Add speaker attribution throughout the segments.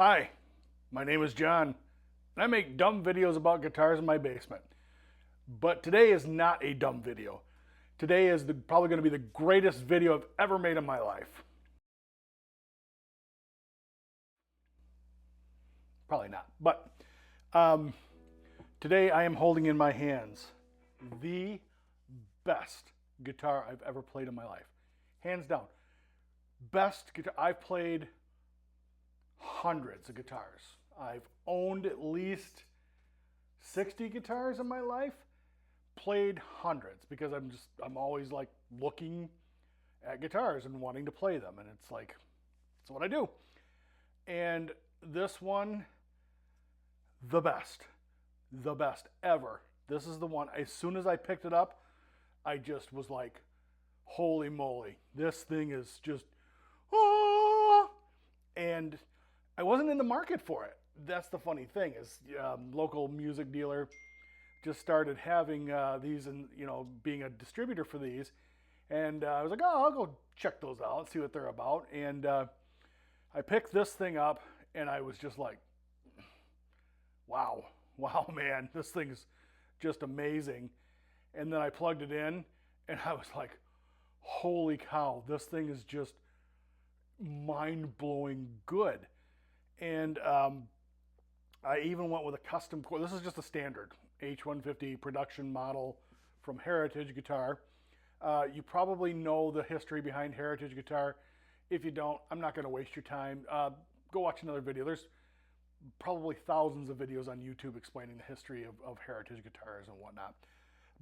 Speaker 1: Hi, my name is John, and I make dumb videos about guitars in my basement. But today is not a dumb video. Today is probably going to be the greatest video I've ever made in my life. Probably not. But um, today I am holding in my hands the best guitar I've ever played in my life. Hands down. Best guitar. I've played hundreds of guitars. I've owned at least 60 guitars in my life, played hundreds because I'm always like looking at guitars and wanting to play them, and it's like that's what I do. And this one, the best ever. This is the one. As soon as I picked it up, I just was like, holy moly, this thing is just ah! And I wasn't in the market for it. That's the funny thing is, local music dealer just started having these, and being a distributor for these, and I was like, oh, I'll go check those out, see what they're about, and I picked this thing up, and I was just like, wow, man, this thing's just amazing. And then I plugged it in, and I was like, holy cow, this thing is just mind-blowing good. And I even went with a custom core. This is just a standard H150 production model from Heritage Guitar. You probably know the history behind Heritage Guitar. If you don't, I'm not going to waste your time. Go watch another video. There's probably thousands of videos on YouTube explaining the history of Heritage guitars and whatnot.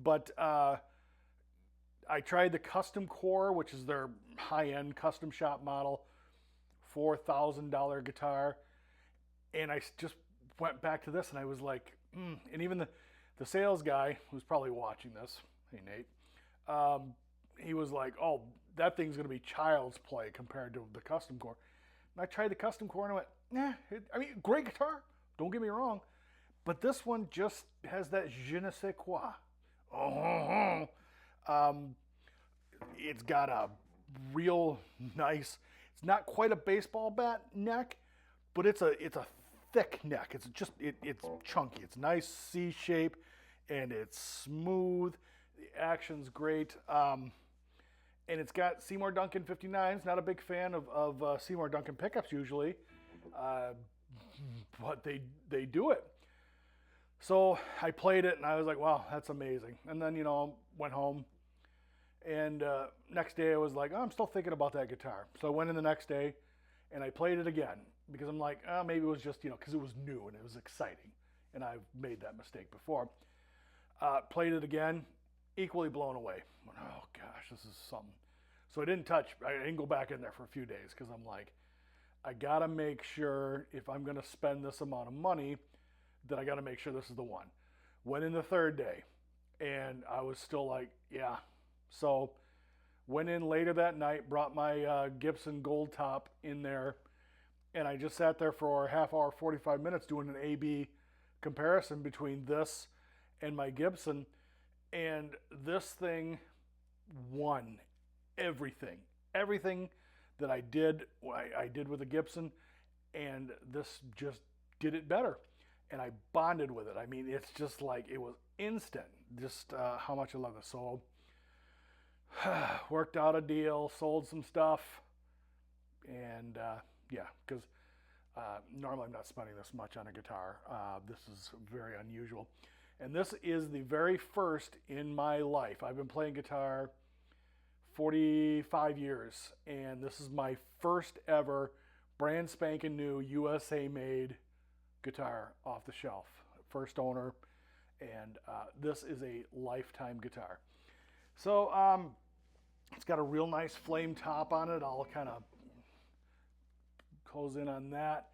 Speaker 1: But I tried the custom core, which is their high-end custom shop model, $4,000 guitar, and I just went back to this, and I was like, and even the sales guy who's probably watching this, hey Nate, he was like, oh, that thing's going to be child's play compared to the custom core. And I tried the custom core, and I went, great guitar, don't get me wrong, but this one just has that je ne sais quoi. It's got a real nice, it's not quite a baseball bat neck, but it's a thick neck. It's chunky. It's nice C shape, and it's smooth. The action's great. And it's got Seymour Duncan 59s. Not a big fan of Seymour Duncan pickups usually, but they do it. So I played it, and I was like, wow, that's amazing. And then, went home. And next day I was like, oh, I'm still thinking about that guitar. So I went in the next day, and I played it again. Because I'm like, oh, maybe it was just, because it was new and it was exciting. And I've made that mistake before. Played it again, equally blown away. Oh, gosh, this is something. So I didn't go back in there for a few days because I'm like, I got to make sure if I'm going to spend this amount of money that I got to make sure this is the one. Went in the third day, and I was still like, yeah. So went in later that night, brought my Gibson Gold Top in there, and I just sat there for a half hour, 45 minutes doing an A-B comparison between this and my Gibson. And this thing won everything. Everything that I did with the Gibson, and this just did it better. And I bonded with it. I mean, it's just like, it was instant, just how much I love it. So, worked out a deal, sold some stuff, and yeah, because normally I'm not spending this much on a guitar. This is very unusual. And this is the very first in my life. I've been playing guitar 45 years, and this is my first ever brand spanking new USA made guitar off the shelf. First owner, and this is a lifetime guitar. So it's got a real nice flame top on it. I'll kind of close in on that,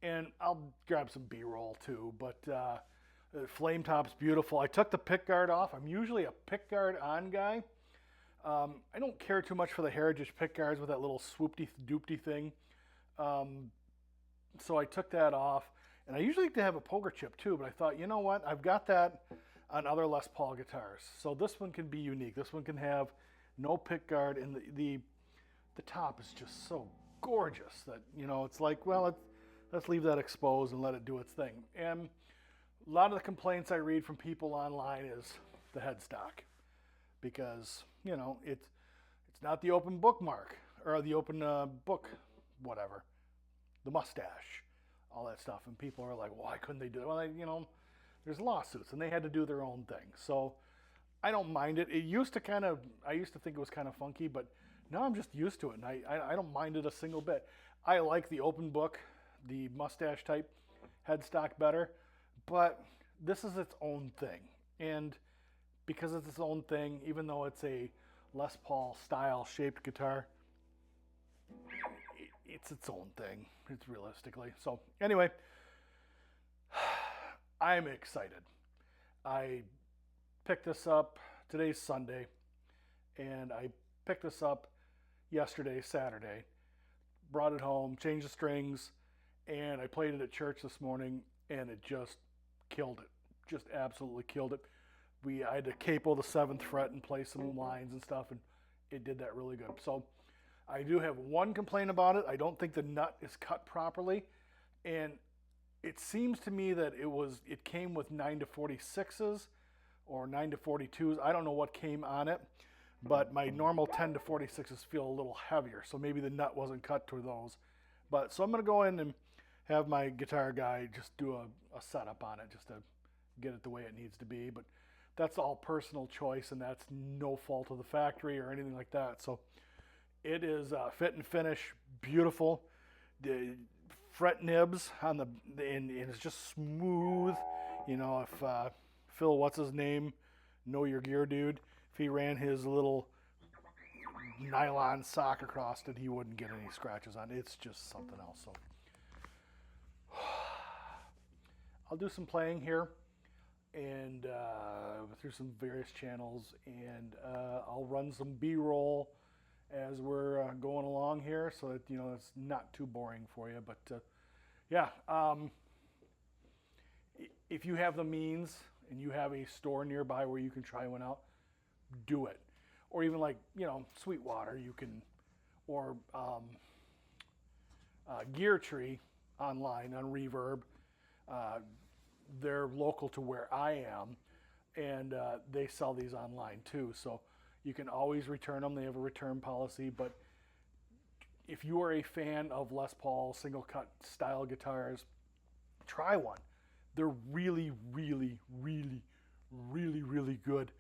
Speaker 1: and I'll grab some B-roll too, but the flame top's beautiful. I took the pick guard off. I'm usually a pick guard on guy. I don't care too much for the Heritage pick guards with that little swoopty doopty thing, so I took that off, and I usually like to have a poker chip too, but I thought, you know what, I've got that on other Les Paul guitars, so this one can be unique. This one can have no pick guard, and the top is just so gorgeous that, it's like, well, let's leave that exposed and let it do its thing. And a lot of the complaints I read from people online is the headstock, because it's not the open bookmark or the open book, whatever, the mustache, all that stuff. And people are like, why couldn't they do it? Well, there's lawsuits, and they had to do their own thing. So I don't mind it. I used to think it was kind of funky, but now I'm just used to it, and I don't mind it a single bit. I like the open book, the mustache type headstock better, but this is its own thing. And because it's its own thing, even though it's a Les Paul style shaped guitar, it's its own thing. It's realistically. So anyway, I'm excited. I picked this up, today's Sunday, and I picked this up yesterday, Saturday, brought it home, changed the strings, and I played it at church this morning, and it just killed it. Just absolutely killed it. I had to capo the 7th fret and play some lines and stuff, and it did that really good. So I do have one complaint about it. I don't think the nut is cut properly, and it seems to me that it came with 9-46s or 9-42s. I don't know what came on it, but my normal 10-46s feel a little heavier, so maybe the nut wasn't cut to those. But so I'm going to go in and have my guitar guy just do a setup on it just to get it the way it needs to be. But that's all personal choice, and that's no fault of the factory or anything like that. So it is fit and finish, beautiful. The fret nibs and it's just smooth. If Phil, what's his name, Know Your Gear dude, if he ran his little nylon sock across it, he wouldn't get any scratches on it. It's just something else. So I'll do some playing here and through some various channels, and I'll run some B-roll as we're going along here, so that it's not too boring for you. But yeah, if you have the means and you have a store nearby where you can try one out, do it. Or even like Sweetwater, you can, or Gear Tree online on Reverb. They're local to where I am, and they sell these online too. So you can always return them. They have a return policy. But if you are a fan of Les Paul single cut style guitars, try one. They're really, really, really, really, really good.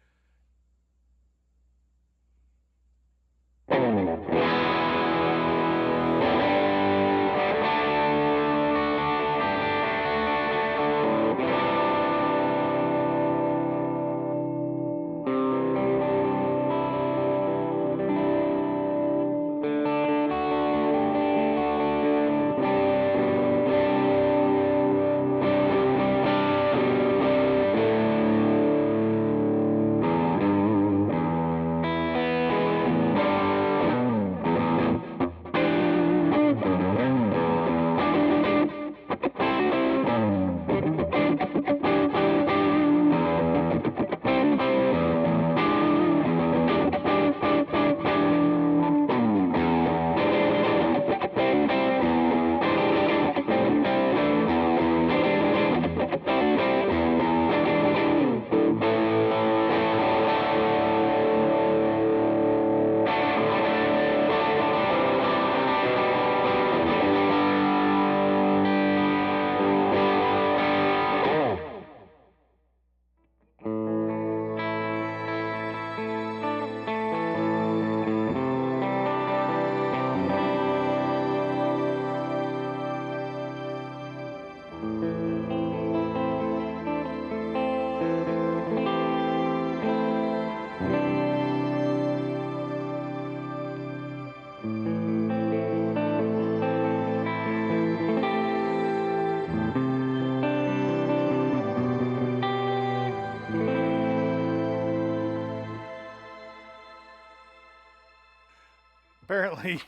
Speaker 1: Apparently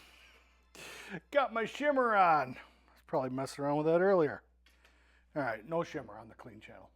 Speaker 1: got my shimmer on. I was probably messing around with that earlier. All right, no shimmer on the clean channel.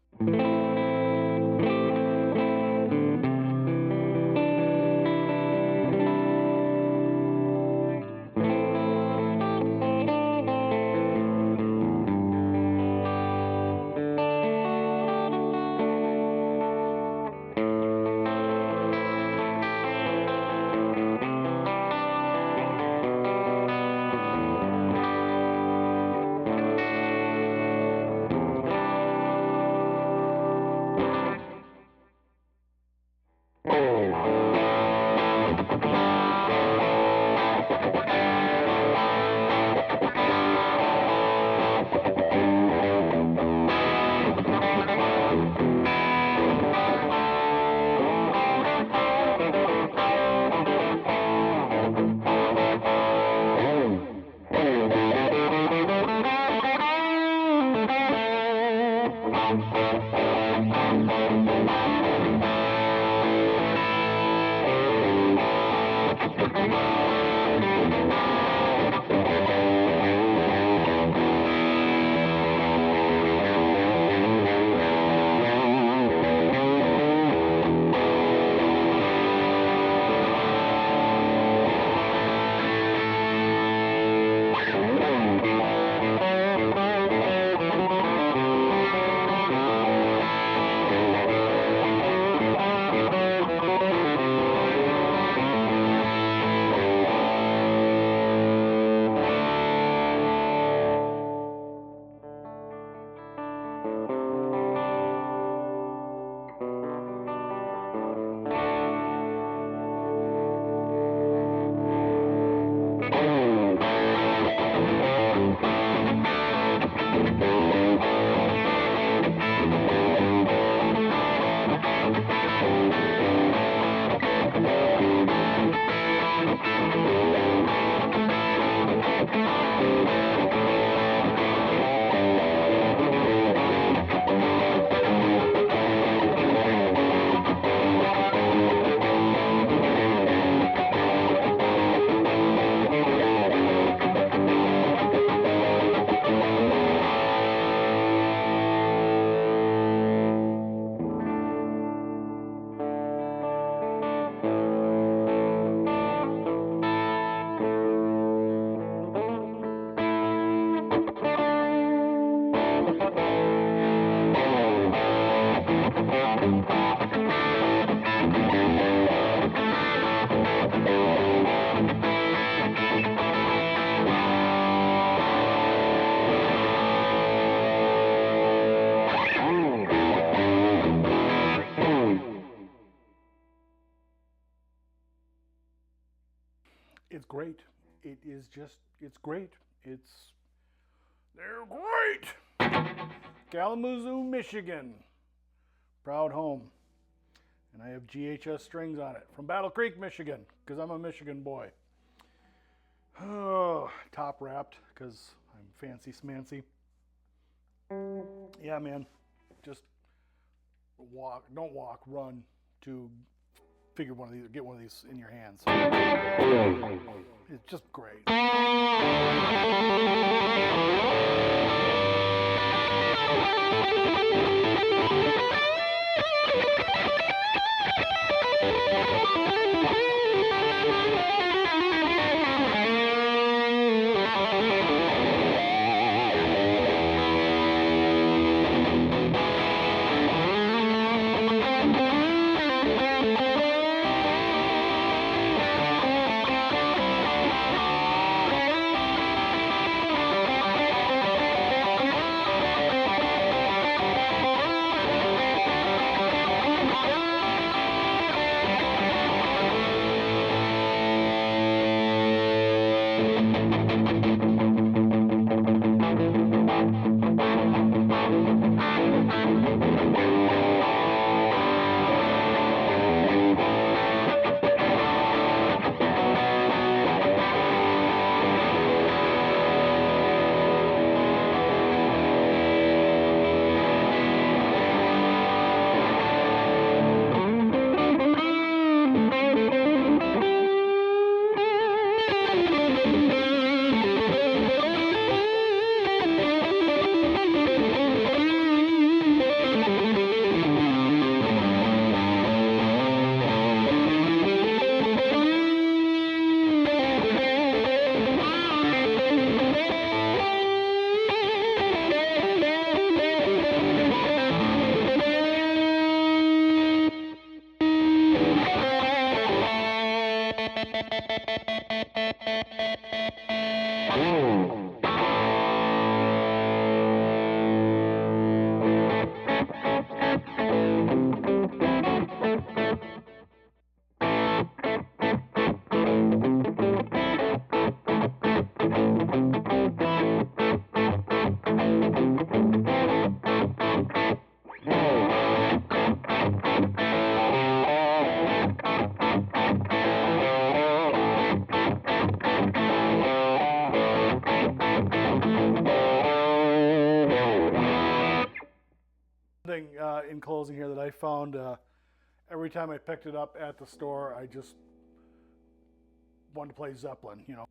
Speaker 1: It's great. It is just, it's great. They're great. Kalamazoo, Michigan. Proud home. And I have GHS strings on it from Battle Creek, Michigan, because I'm a Michigan boy. Oh, top wrapped, because I'm fancy smancy. Yeah, man. Just run to figure one of these, get one of these in your hands. It's just great. closing here that I found every time I picked it up at the store, I just wanted to play Zeppelin, you know.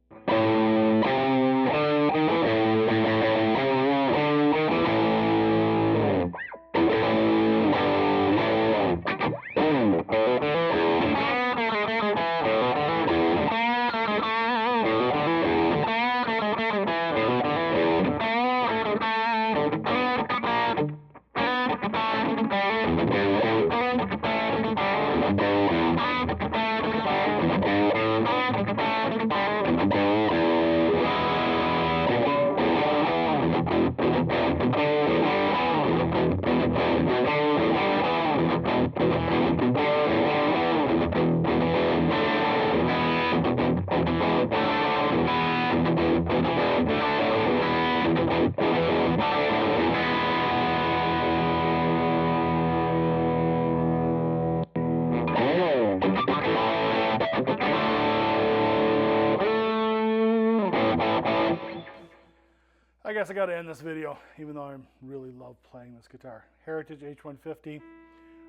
Speaker 1: I guess I got to end this video, even though I really love playing this guitar. Heritage H150,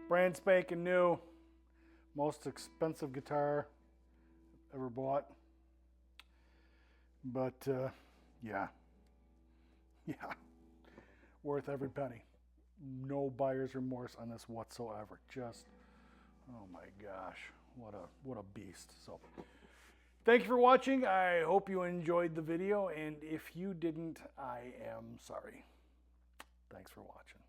Speaker 1: brand spanking new, most expensive guitar ever bought. But yeah, worth every penny. No buyer's remorse on this whatsoever. Just, oh my gosh, what a beast. So. Thank you for watching. I hope you enjoyed the video, and if you didn't, I am sorry. Thanks for watching.